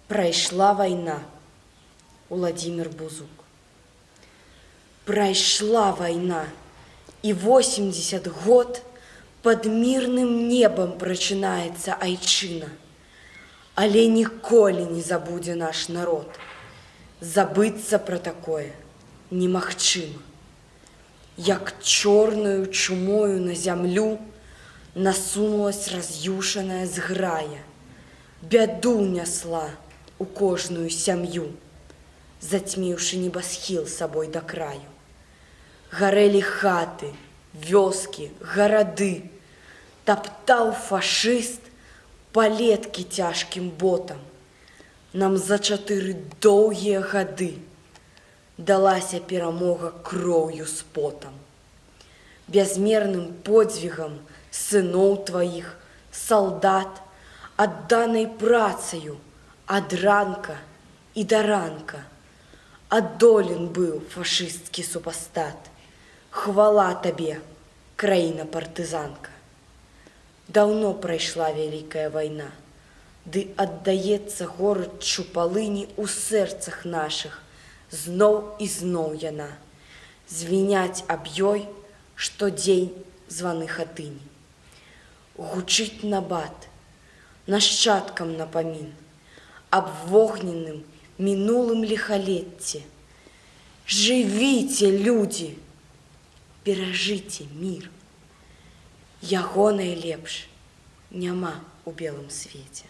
Прайшла вайна. Уладзімір Бузук. Прайшла вайна, і 80 год пад мірным небам прачынаецца айчына. Але ніколі не забудзе наш народ. Забыцца пра такое немагчыма. Як чорнаю чумою на зямлю насунулась раз'юшаная зграя, бяду несла у кожную сям'ю, зацьміўшы небасхіл сабой да краю. Гарэлі хаты, вёскі, гарады, таптаў фашыст палеткі цяжкім ботам. Нам за 4 доўгія гады далася перамога кроўю з потам. Бязмерным подзвігам сыноў тваіх, салдат, адданай працаю ад ранка і да ранка. Адолен быў фашысцкі супастат. Хвала табе, краіна-партызанка. Даўно прайшла вялікая вайна, ды аддаецца гораччу палыні ў сэрцах нашых. Зноў і зноў яна. Звіняць аб ёй штодзень званы хатыні. Гучыць набат, нашчадкам напамін аб вогненным мінулым ліхалецці. Жывіце, людзі! Беражыце мір. Яго найлепш няма ў белым свеце.